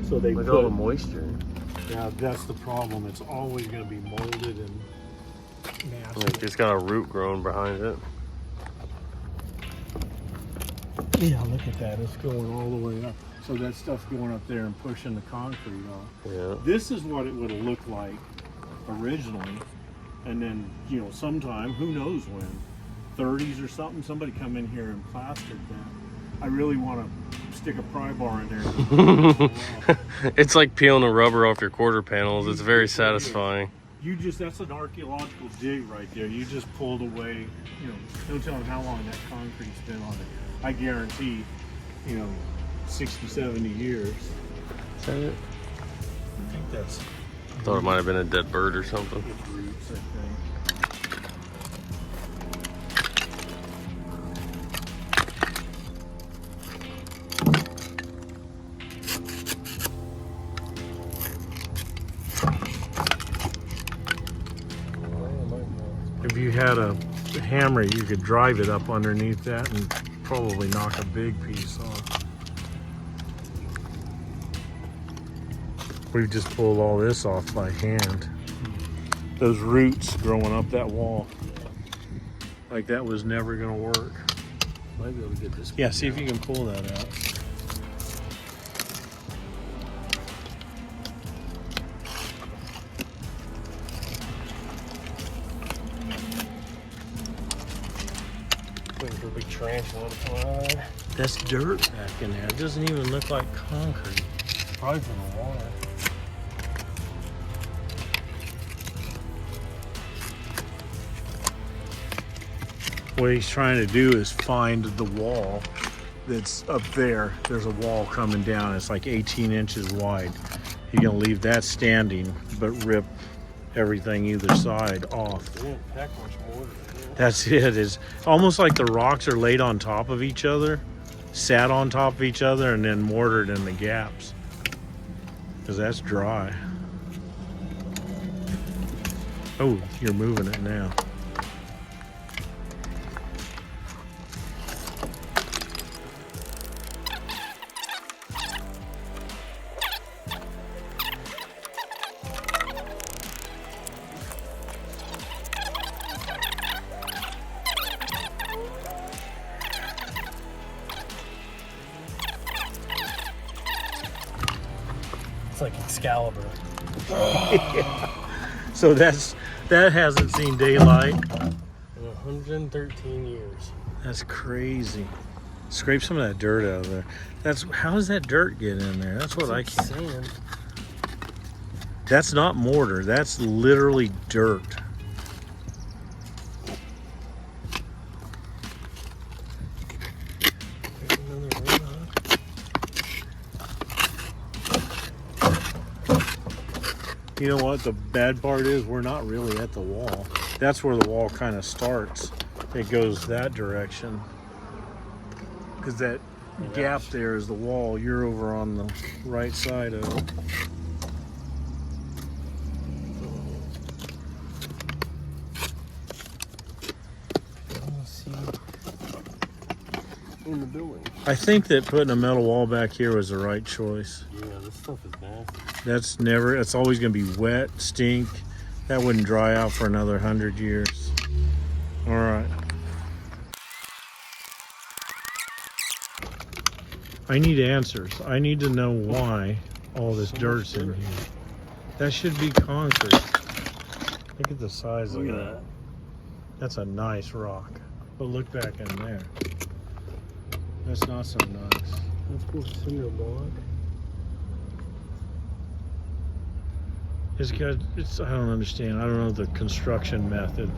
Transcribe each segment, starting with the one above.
So they look put all the moisture. Yeah, that's the problem. It's always going to be molded and nasty. Like it's got a root growing behind it. Yeah, look at that. It's going all the way up. So that stuff's going up there and pushing the concrete off. Yeah. This is what it would have looked like originally. And then, you know, sometime, who knows when, 30s or something, somebody come in here and plastered that. I really want to stick a pry bar in there. It's like peeling the rubber off your quarter panels. It's very satisfying. That's an archaeological dig right there. You just pulled away, you know, don't tell them how long that concrete's been on it. I guarantee, you know, 60, 70 years. Is that it? I think that's... I thought it might have been a dead bird or something. Roots, I think. If you had a hammer, you could drive it up underneath that and probably knock a big piece off. We've just pulled all this off by hand. Those roots growing up that wall. Like that was never gonna work. Might be able to get this. Yeah, see if you can pull that out. Waiting for a big tarantula to fly. That's dirt back in there. It doesn't even look like concrete. Probably from the water. What he's trying to do is find the wall that's up there. There's a wall coming down. It's like 18 inches wide. He's gonna leave that standing, but rip everything either side off. They didn't pack much mortar in there. That's it. It's almost like the rocks are laid on top of each other, sat on top of each other, and then mortared in the gaps. Because that's dry. Oh, you're moving it now. It's like Excalibur. Yeah. So that hasn't seen daylight In 113 years. That's crazy. Scrape some of that dirt out of there. How does that dirt get in there? That's what I can't. Sand. That's not mortar. That's literally dirt. There's another rock. You know what the bad part is? We're not really at the wall. That's where the wall kind of starts. It goes that direction. Because that gap there is the wall. You're over on the right side of it. In the building. I think that putting a metal wall back here was the right choice. Yeah, this stuff is nasty. It's always going to be wet, stink. That wouldn't dry out for another 100 years. All right. I need answers. I need to know why all this dirt's in here. That should be concrete. Look at the size of Look at that. that. That's a nice rock. But look back in there. That's not so nice. Let's go cinder block. I don't understand. I don't know the construction method.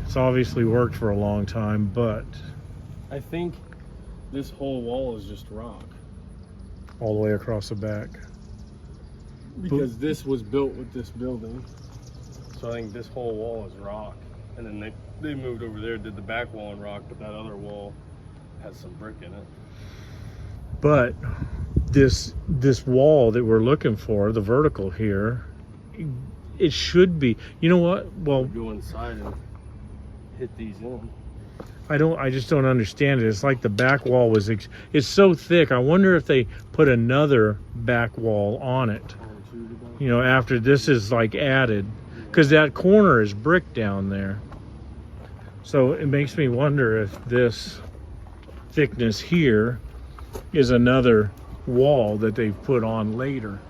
It's obviously worked for a long time, but I think this whole wall is just rock. all the way across the back. Because this was built with this building. So I think this whole wall is rock. And then they moved over there, did the back wall in rock, but that other wall has some brick in it. But this wall that we're looking for, the vertical here, it should be, you know what? Well, Go inside and hit these in. I just don't understand it. It's like the back wall was, it's so thick. I wonder if they put another back wall on it, you know, after this is like added, because that corner is brick down there. So it makes me wonder if this thickness here is another wall that they've put on later.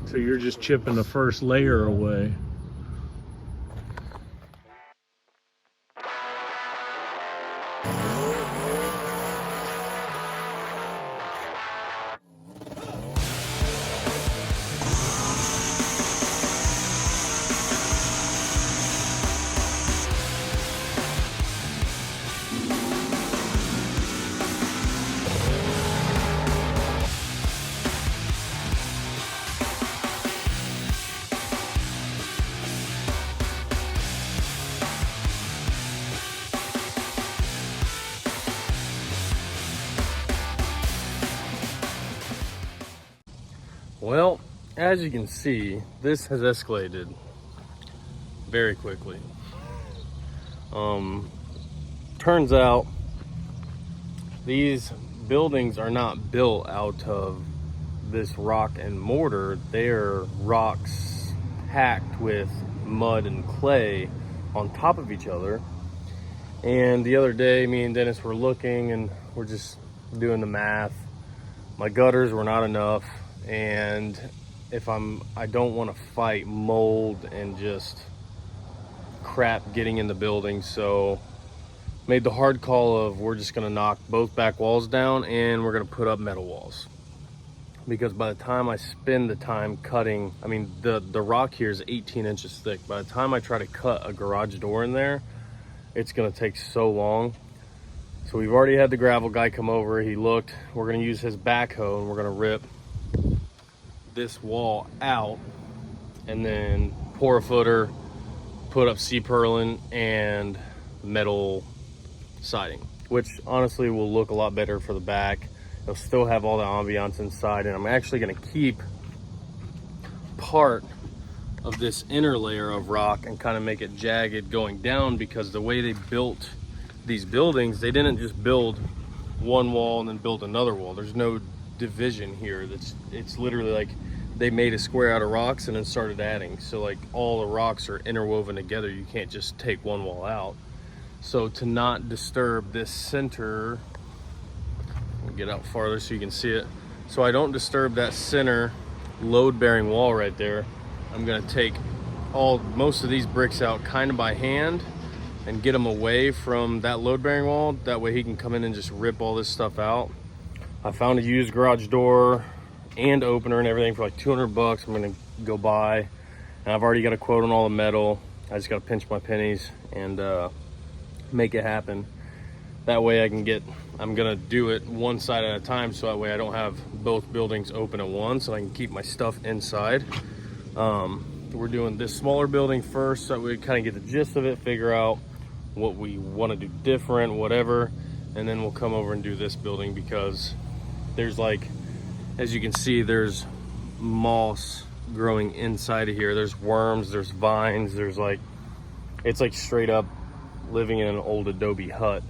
So you're just chipping the first layer away. Well, as you can see, this has escalated very quickly. Turns out these buildings are not built out of this rock and mortar. They're rocks packed with mud and clay on top of each other. And the other day, me and Dennis were looking and we're just doing the math. My gutters were not enough, and I don't want to fight mold and just crap getting in the building, so made the hard call of we're just gonna knock both back walls down and we're gonna put up metal walls. Because by the time I spend the time cutting, I mean, the rock here is 18 inches thick. By the time I try to cut a garage door in there, it's gonna take so long. So we've already had the gravel guy come over. He looked. We're gonna use his backhoe and we're gonna rip this wall out and then pour a footer, put up C-purlin and metal siding, which honestly will look a lot better for the back. It'll still have all the ambiance inside, and I'm actually gonna keep part of this inner layer of rock and kind of make it jagged going down, because the way they built these buildings, they didn't just build one wall and then build another wall. There's no division here. It's literally like they made a square out of rocks and then started adding. So like all the rocks are interwoven together. You can't just take one wall out. So to not disturb this center, I'll get out farther so you can see it. So I don't disturb that center load-bearing wall right there. I'm gonna take most of these bricks out kind of by hand and get them away from that load-bearing wall. That way he can come in and just rip all this stuff out. I found a used garage door and opener and everything for like 200 bucks. I'm gonna go buy, and I've already got a quote on all the metal. I just gotta pinch my pennies and make it happen. That way I'm gonna do it one side at a time, so that way I don't have both buildings open at once, so I can keep my stuff inside. We're doing this smaller building first, so that we kind of get the gist of it, figure out what we want to do different, whatever, and then we'll come over and do this building, because there's, like, as you can see, there's moss growing inside of here. There's worms, there's vines, there's like, it's like straight up living in an old adobe hut.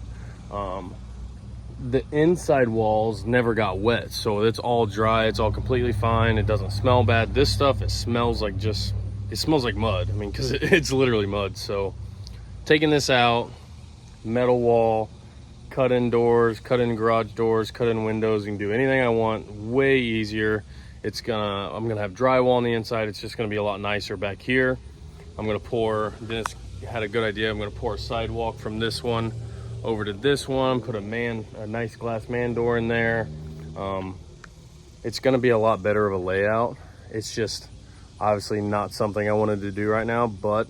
The inside walls never got wet, so it's all dry, it's all completely fine, it doesn't smell bad. This stuff, it smells like mud. I mean, because it's literally mud. So taking this out, metal wall, cut in doors, cut in garage doors, cut in windows. You can do anything I want, way easier. I'm gonna have drywall on the inside. It's just gonna be a lot nicer back here. Dennis had a good idea. I'm gonna pour a sidewalk from this one over to this one, put a nice glass man door in there. It's gonna be a lot better of a layout. It's just obviously not something I wanted to do right now, but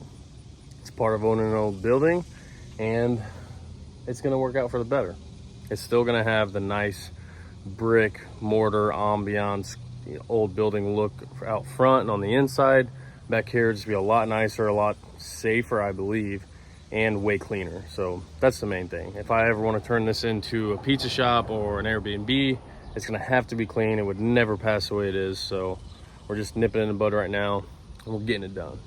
it's part of owning an old building, and it's gonna work out for the better. It's still gonna have the nice brick, mortar, ambiance, old building look out front and on the inside. Back here, just be a lot nicer, a lot safer, I believe, and way cleaner. So that's the main thing. If I ever want to turn this into a pizza shop or an Airbnb, it's gonna have to be clean. It would never pass the way it is. So we're just nipping it in the bud right now, and we're getting it done.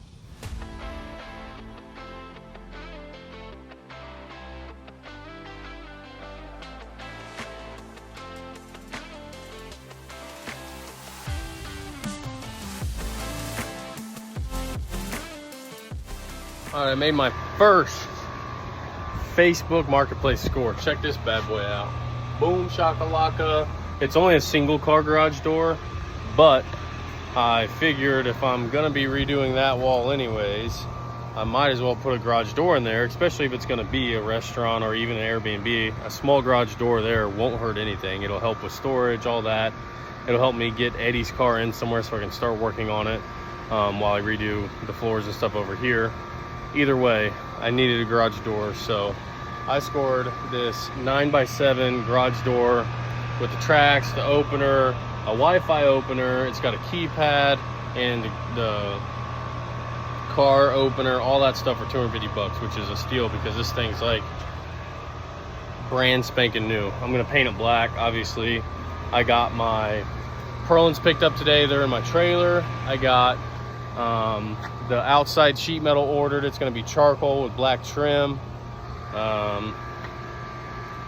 All right, I made my first Facebook Marketplace score. Check this bad boy out. Boom shakalaka. It's only a single car garage door, but I figured if I'm gonna be redoing that wall anyways, I might as well put a garage door in there, especially if it's gonna be a restaurant or even an Airbnb. A small garage door there won't hurt anything. It'll help with storage, all that. It'll help me get Eddie's car in somewhere so I can start working on it while I redo the floors and stuff over here. Either way, I needed a garage door, so I scored this 9x7 garage door with the tracks, the opener, a Wi-Fi opener. It's got a keypad and the car opener, all that stuff for 250 bucks, which is a steal because this thing's like brand spanking new. I'm gonna paint it black, obviously. I got my purlins picked up today. They're in my trailer. I got the outside sheet metal ordered. It's gonna be charcoal with black trim.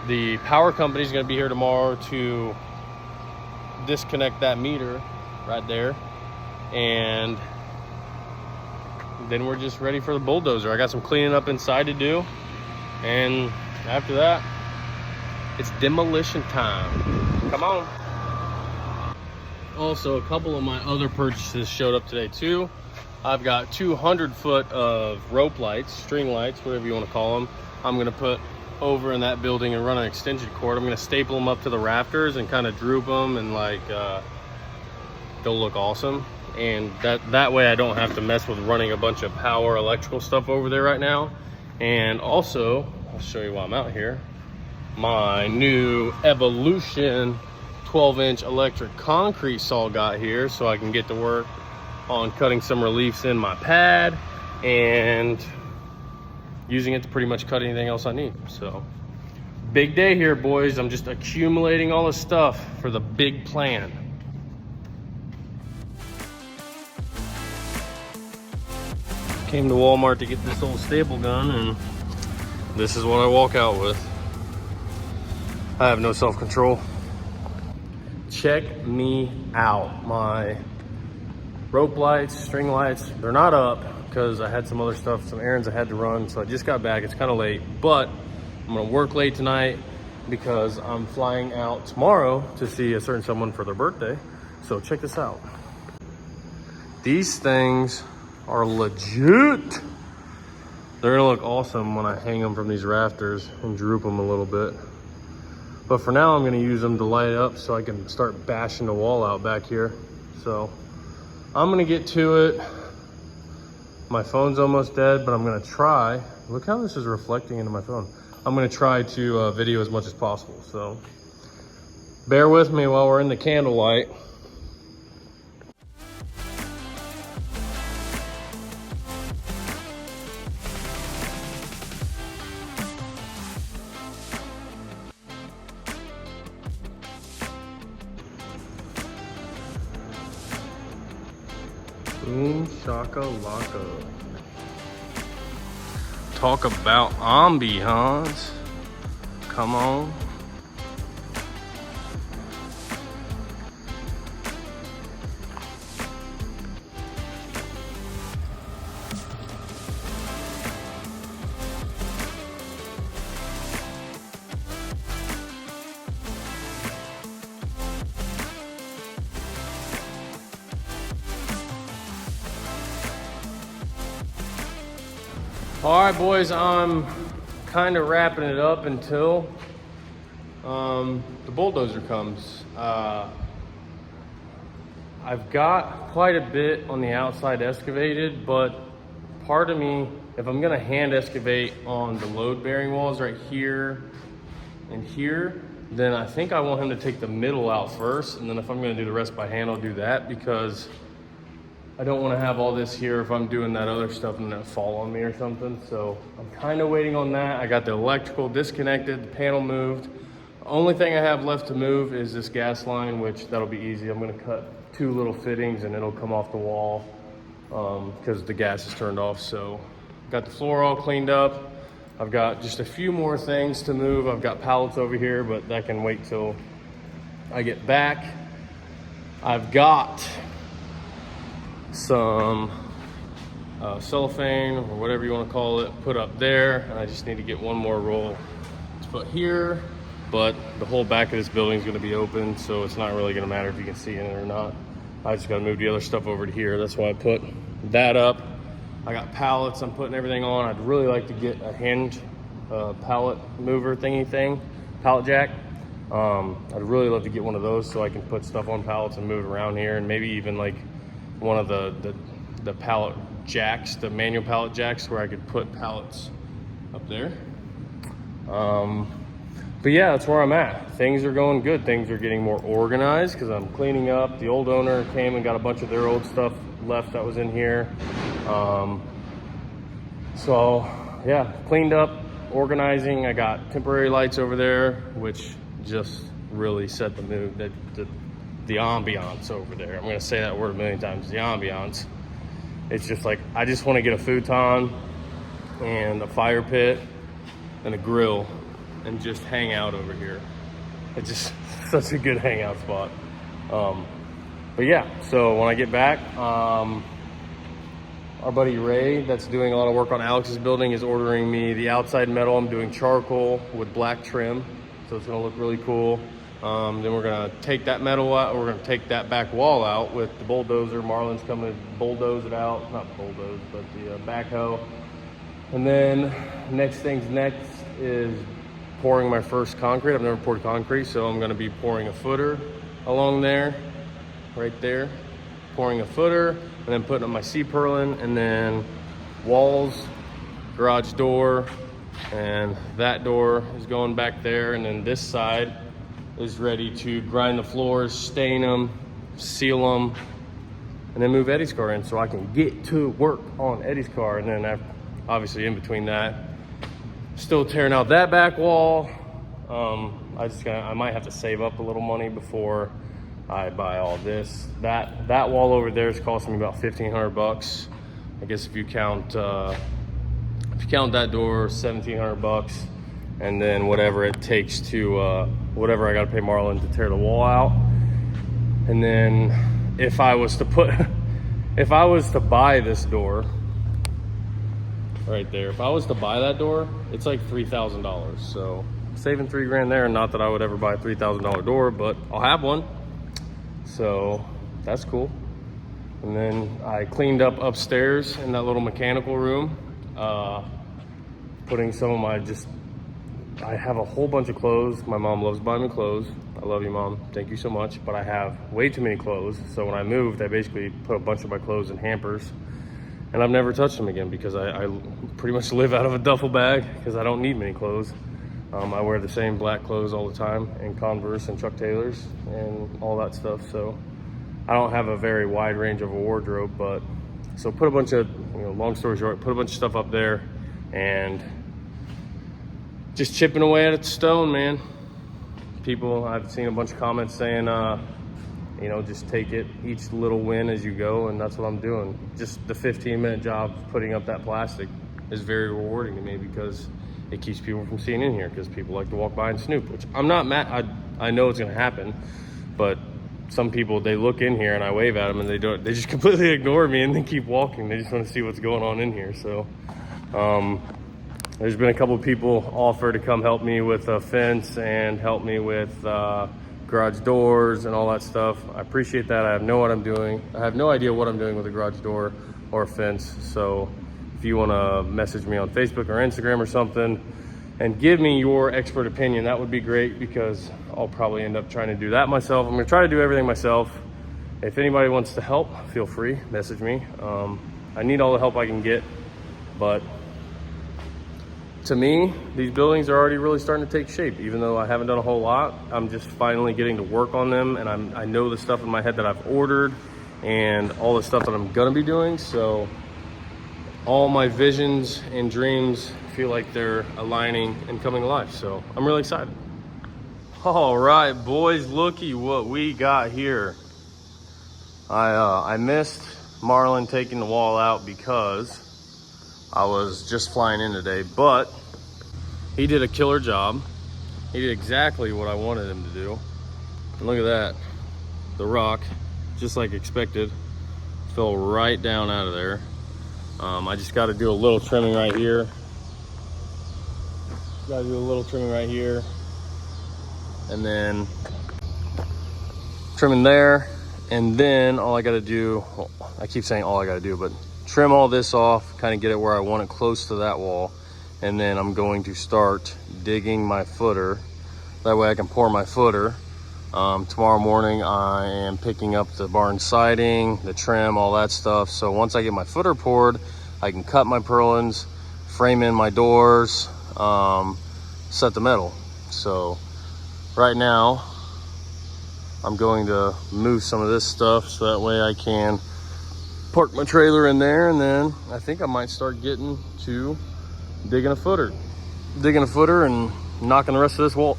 The power company is gonna be here tomorrow to disconnect that meter right there, and then we're just ready for the bulldozer. I got some cleaning up inside to do, and after that it's demolition time. Come on. Also, a couple of my other purchases showed up today too. I've got 200 foot of rope lights, string lights, whatever you want to call them. I'm gonna put over in that building and run an extension cord. I'm gonna staple them up to the rafters and kind of droop them, and like they'll look awesome. And that way I don't have to mess with running a bunch of power electrical stuff over there right now. And also, I'll show you while I'm out here, my new Evolution 12-inch electric concrete saw got here, so I can get to work on cutting some reliefs in my pad and using it to pretty much cut anything else I need. So big day here, boys. I'm just accumulating all the stuff for the big plan. Came to Walmart to get this old staple gun, and this is what I walk out with. I have no self-control. Check me out. My rope lights, string lights, they're not up because I had some other stuff, some errands I had to run, so I just got back. It's kind of late, but I'm gonna work late tonight because I'm flying out tomorrow to see a certain someone for their birthday. So check this out. These things are legit. They're gonna look awesome when I hang them from these rafters and droop them a little bit. But for now, I'm gonna use them to light up so I can start bashing the wall out back here. So I'm gonna get to it. My phone's almost dead, but I'm gonna try. Look how this is reflecting into my phone. I'm gonna try to video as much as possible. So bear with me while we're in the candlelight. Boom shakalaka. Talk about ambiance. Come on. All right, boys, I'm kind of wrapping it up until the bulldozer comes. I've got quite a bit on the outside excavated, but part of me, if I'm gonna hand excavate on the load bearing walls right here and here, then I think I want him to take the middle out first, and then if I'm gonna do the rest by hand, I'll do that, because I don't want to have all this here if I'm doing that other stuff and that fall on me or something. So I'm kind of waiting on that. I got the electrical disconnected, the panel moved. The only thing I have left to move is this gas line, which that'll be easy. I'm going to cut 2 little fittings and it'll come off the wall because the gas is turned off. So got the floor all cleaned up. I've got just a few more things to move. I've got pallets over here, but that can wait till I get back. I've got some cellophane or whatever you want to call it put up there, and I just need to get one more roll to put here. But the whole back of this building is going to be open, so it's not really going to matter if you can see in it or not. I just got to move the other stuff over to here. That's why I put that up. I got pallets I'm putting everything on. I'd really like to get a hinge pallet mover thingy thing, pallet jack. I'd really love to get one of those so I can put stuff on pallets and move it around here, and maybe even like one of the pallet jacks, the manual pallet jacks, where I could put pallets up there. But yeah, that's where I'm at. Things are going good. Things are getting more organized because I'm cleaning up. The old owner came and got a bunch of their old stuff left that was in here. So yeah, cleaned up, organizing. I got temporary lights over there, which just really set the mood, the ambiance over there. I'm gonna say that word a million times, the ambiance. It's just like, I just wanna get a futon and a fire pit and a grill and just hang out over here. It's just such a good hangout spot. But yeah, so when I get back, our buddy Ray, that's doing a lot of work on Alex's building, is ordering me the outside metal. I'm doing charcoal with black trim, so it's gonna look really cool. Then we're gonna take that metal out, we're gonna take that back wall out with the bulldozer. Marlon's coming to bulldoze it out, not bulldoze, but the backhoe. And then next things next is pouring my first concrete. I've never poured concrete, so I'm gonna be pouring a footer along there, right there. Pouring a footer, and then putting up my C-purlin, and then walls, garage door, and that door is going back there, and then this side is ready to grind the floors, stain them, seal them, and then move Eddie's car in so I can get to work on Eddie's car. And then obviously in between that, still tearing out that back wall. I might have to save up a little money before I buy all this. That wall over there is costing me about $1,500. I guess if you count that door, $1,700, and then whatever it takes to whatever I got to pay Marlon to tear the wall out. And then if I was to buy this door right there, if I was to buy that door, it's like $3,000. So saving $3 grand there. Not that I would ever buy a $3,000 door, but I'll have one. So that's cool. And then I cleaned up upstairs in that little mechanical room, putting some of my I have a whole bunch of clothes. My mom loves buying me clothes. I love you, Mom. Thank you so much. But I have way too many clothes. So when I moved, I basically put a bunch of my clothes in hampers, and I've never touched them again because I pretty much live out of a duffel bag because I don't need many clothes. I wear the same black clothes all the time, and Converse and Chuck Taylors and all that stuff. So I don't have a very wide range of a wardrobe, but so put a bunch of, long story short, put a bunch of stuff up there and just chipping away at the stone, man. People, I've seen a bunch of comments saying, just take it each little win as you go, and that's what I'm doing. Just the 15-minute job putting up that plastic is very rewarding to me because it keeps people from seeing in here, because people like to walk by and snoop, which I'm not mad. I know it's gonna happen, but some people, they look in here and I wave at them and they just completely ignore me and they keep walking. They just want to see what's going on in here. So there's been a couple of people offer to come help me with a fence and help me with garage doors and all that stuff. I appreciate that. I have no idea what I'm doing with a garage door or a fence. So if you want to message me on Facebook or Instagram or something and give me your expert opinion, that would be great, because I'll probably end up trying to do that myself. I'm gonna try to do everything myself. If anybody wants to help, feel free, message me. I need all the help I can get, but to me, these buildings are already really starting to take shape. Even though I haven't done a whole lot, I'm just finally getting to work on them, and I know the stuff in my head that I've ordered and all the stuff that I'm gonna be doing. So all my visions and dreams feel like they're aligning and coming alive. So I'm really excited. All right, boys, looky what we got here. I missed Marlon taking the wall out because I was just flying in today, but he did a killer job. He did exactly what I wanted him to do. And look at that. The rock, just like expected, fell right down out of there. I just got to do a little trimming right here. Got to do a little trimming right here. And then trimming there. And then all I got to do, well, I keep saying all I got to do, but trim all this off, kind of get it where I want it close to that wall. And then I'm going to start digging my footer. That way I can pour my footer. Tomorrow morning I am picking up the barn siding, the trim, all that stuff. So once I get my footer poured, I can cut my purlins, frame in my doors, set the metal. So right now I'm going to move some of this stuff so that way I can park my trailer in there, and then I think I might start getting to digging a footer and knocking the rest of this wall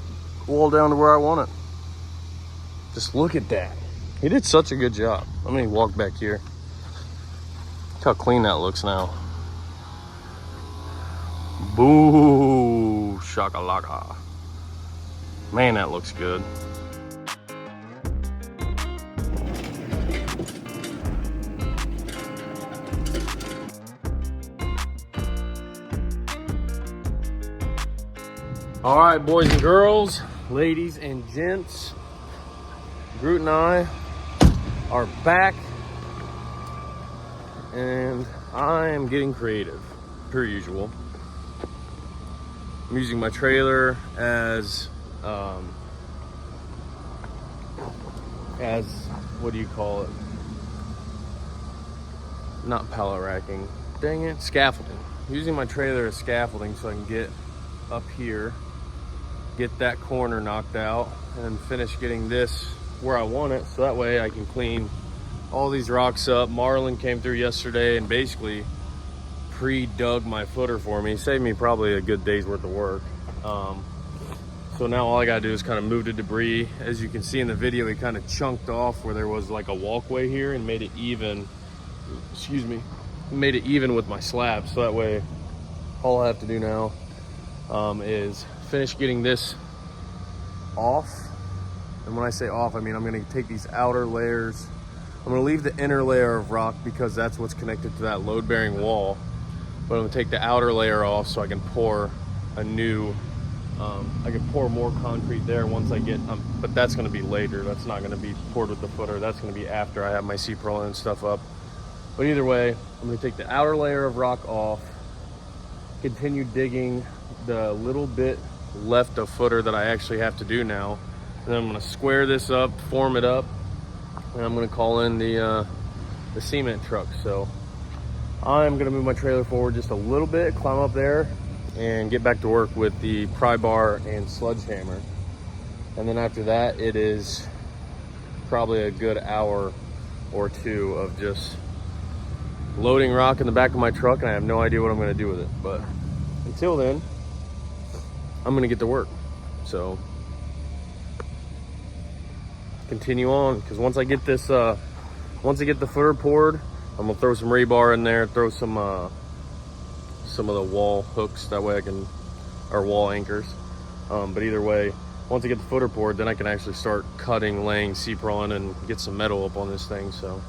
down to where I want it. Just look at that. He did such a good job. Let me walk back here. Look how clean that looks now. Boo shakalaka. Man, that looks good. All right, boys and girls, ladies and gents, Groot and I are back, and I am getting creative, per usual. I'm using my trailer as what do you call it? Not pallet racking. Dang it, scaffolding. Using my trailer as scaffolding so I can get up here, get that corner knocked out, and finish getting this where I want it, so that way I can clean all these rocks up. Marlon came through yesterday and basically pre-dug my footer for me. Saved me probably a good day's worth of work. So now all I gotta do is kind of move the debris. As you can see in the video, he kind of chunked off where there was like a walkway here and made it even, made it even with my slab. So that way all I have to do now is finish getting this off. And when I say off, I mean I'm gonna take these outer layers. I'm gonna leave the inner layer of rock because that's what's connected to that load-bearing wall. But I'm gonna take the outer layer off so I can pour a new, I can pour more concrete there once I get, but that's gonna be later. That's not gonna be poured with the footer. That's gonna be after I have my C-purlin and stuff up. But either way, I'm gonna take the outer layer of rock off, continue digging the little bit left of footer that I actually have to do now. And then I'm gonna square this up, form it up, and I'm gonna call in the cement truck. So I'm gonna move my trailer forward just a little bit, climb up there, and get back to work with the pry bar and sledgehammer. And then after that, it is probably a good hour or two of just loading rock in the back of my truck, and I have no idea what I'm gonna do with it. But until then, I'm gonna get to work. So continue on, because once I get this, once I get the footer poured, I'm gonna throw some rebar in there, throw some of the wall hooks, that way I can, or wall anchors. But either way, once I get the footer poured, then I can actually start cutting, laying C-purlin and get some metal up on this thing. So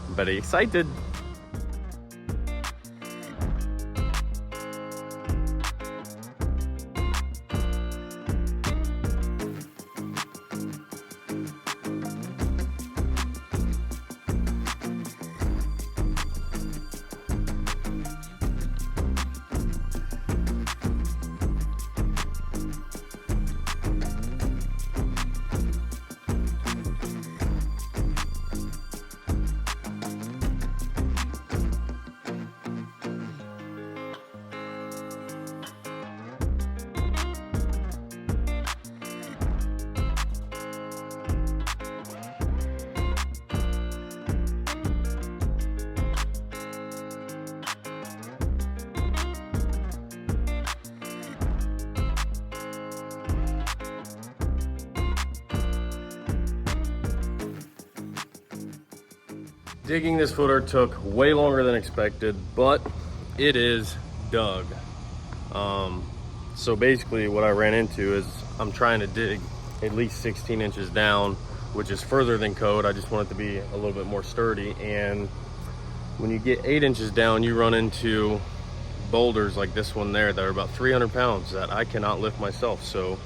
I'm very excited. Digging this footer took way longer than expected, but it is dug. So basically what I ran into is I'm trying to dig at least 16 inches down, which is further than code. I just want it to be a little bit more sturdy, and when you get 8 inches down, you run into boulders like this one there that are about 300 pounds that I cannot lift myself. So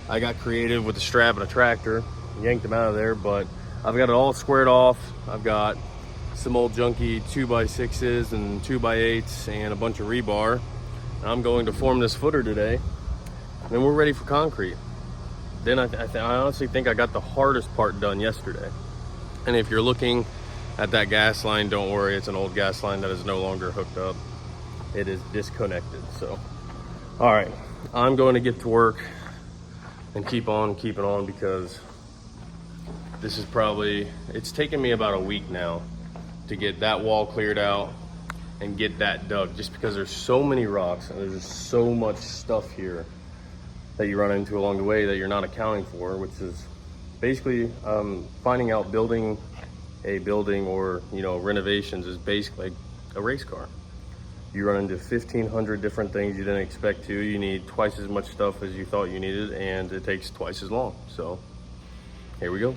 I got creative with a strap and a tractor, yanked them out of there, but I've got it all squared off. I've got some old junky 2x6s and 2x8s and a bunch of rebar. And I'm going to form this footer today, and then we're ready for concrete. Then I honestly think I got the hardest part done yesterday. And if you're looking at that gas line, don't worry, it's an old gas line that is no longer hooked up. It is disconnected. So, all right, I'm going to get to work and keep on keeping on, because this is probably, it's taken me about a week now to get that wall cleared out and get that dug, just because there's so many rocks and there's just so much stuff here that you run into along the way that you're not accounting for, which is basically finding out building a building or, you know, renovations is basically a race car. You run into 1,500 different things you didn't expect to. You need twice as much stuff as you thought you needed, and it takes twice as long. So here we go.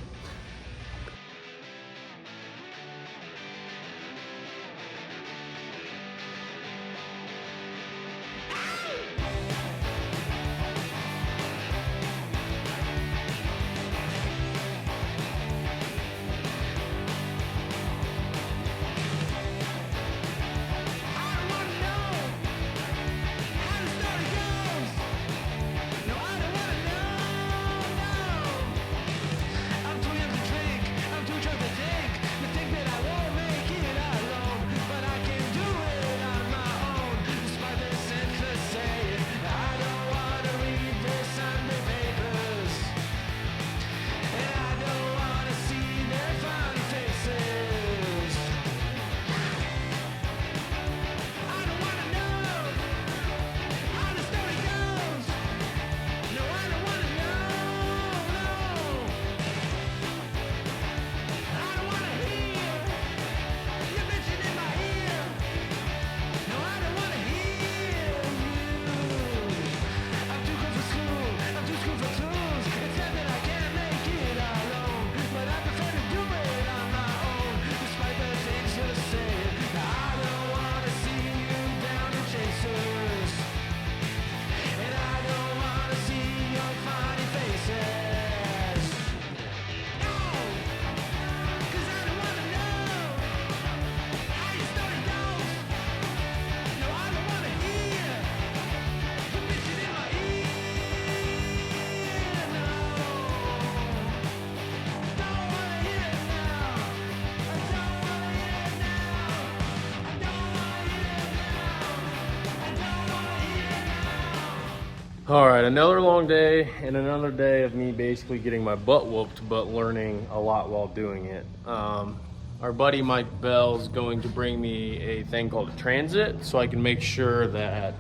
All right, another long day and another day of me basically getting my butt whooped, but learning a lot while doing it. Our buddy Mike Bell's going to bring me a thing called a transit, so I can make sure that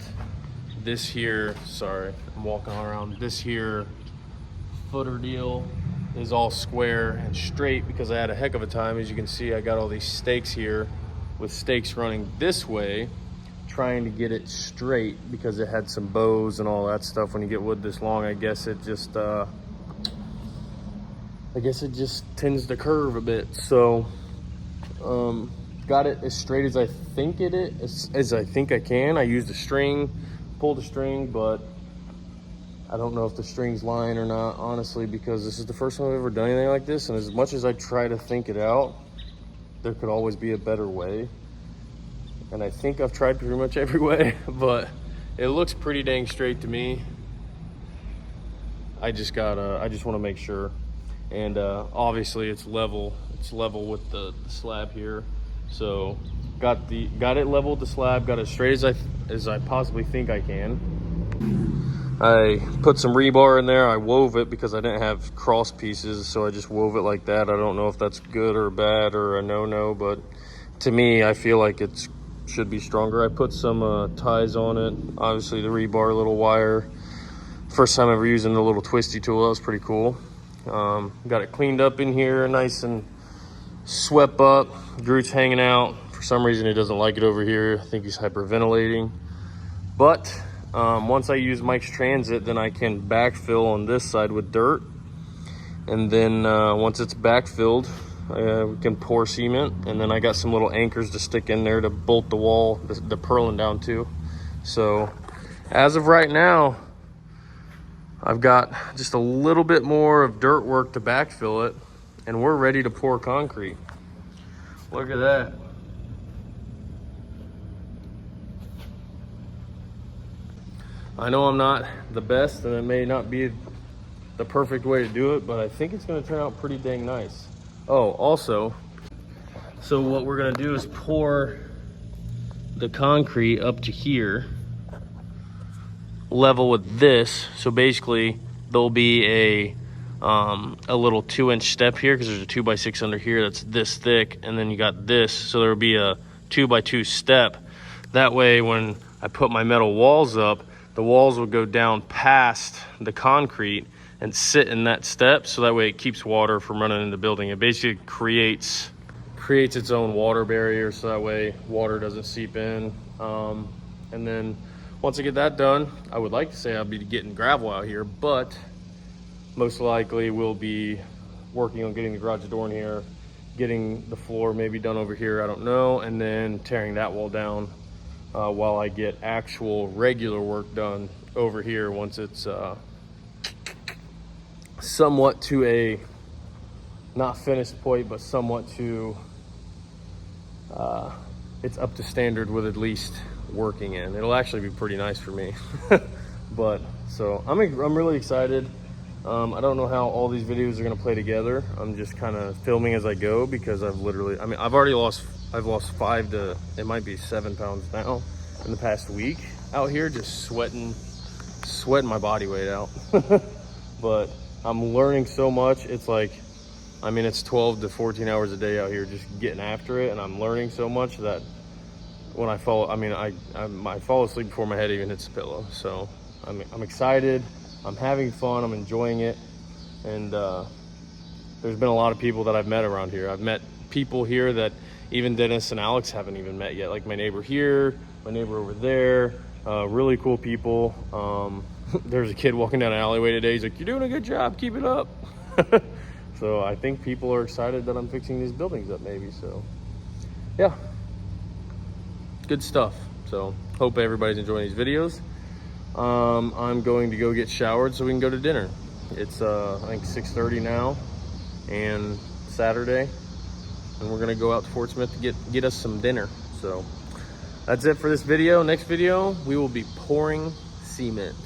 this here, sorry, I'm walking around, this here footer deal is all square and straight, because I had a heck of a time. As you can see, I got all these stakes here with stakes running this way, trying to get it straight, because it had some bows and all that stuff. When you get wood this long, I guess it just tends to curve a bit. So got it as straight as I think as I think I can. I used a string, pulled a string, but I don't know if the string's lying or not, honestly, because this is the first time I've ever done anything like this, and as much as I try to think it out, there could always be a better way. And I think I've tried pretty much every way, but it looks pretty dang straight to me. I just want to make sure. And obviously it's level with the slab here. So got it leveled, the slab, got it straight as I possibly think I can. I put some rebar in there. I wove it because I didn't have cross pieces, so I just wove it like that. I don't know if that's good or bad or a no-no, but to me, I feel like it should be stronger. I put some ties on it. Obviously the rebar, little wire. First time ever using the little twisty tool. That was pretty cool. Got it cleaned up in here, nice and swept up. Groot's hanging out. For some reason, he doesn't like it over here. I think he's hyperventilating. But once I use Mike's transit, then I can backfill on this side with dirt. And then once it's backfilled, We can pour cement, and then I got some little anchors to stick in there to bolt the wall, the purlin down to. So as of right now, I've got just a little bit more of dirt work to backfill it, and we're ready to pour concrete. Look at that. I know I'm not the best, and it may not be the perfect way to do it, but I think it's gonna turn out pretty dang nice. Oh, also, so what we're gonna do is pour the concrete up to here, level with this. So basically there'll be a little 2-inch step here, because there's a 2x6 under here that's this thick, and then you got this, so there'll be a 2x2 step. That way when I put my metal walls up, the walls will go down past the concrete and sit in that step, so that way it keeps water from running in the building. It basically creates its own water barrier, so that way water doesn't seep in. And then once I get that done, I would like to say I'll be getting gravel out here, but most likely we'll be working on getting the garage door in here, getting the floor maybe done over here, I don't know, and then tearing that wall down while I get actual regular work done over here once it's somewhat to a, not finished point, but somewhat to, it's up to standard with at least working in. It'll actually be pretty nice for me. But so I'm really excited. I don't know how all these videos are gonna play together. I'm just kind of filming as I go, because I've lost 5 to, it might be 7 pounds now in the past week out here, just sweating my body weight out. But I'm learning so much. It's like, I mean, it's 12 to 14 hours a day out here just getting after it, and I'm learning so much that when I fall, I mean, I fall asleep before my head even hits the pillow. So I'm excited, I'm having fun, I'm enjoying it. And there's been a lot of people that I've met around here. I've met people here that even Dennis and Alex haven't even met yet, like my neighbor here, my neighbor over there, really cool people. There's a kid walking down an alleyway today. He's like, "You're doing a good job, keep it up." So I think people are excited that I'm fixing these buildings up maybe. So yeah, good stuff. So hope everybody's enjoying these videos. I'm going to go get showered so we can go to dinner. It's I think 6:30 now, and Saturday, and we're gonna go out to Fort Smith to get us some dinner. So that's it for this video. Next video, we will be pouring cement.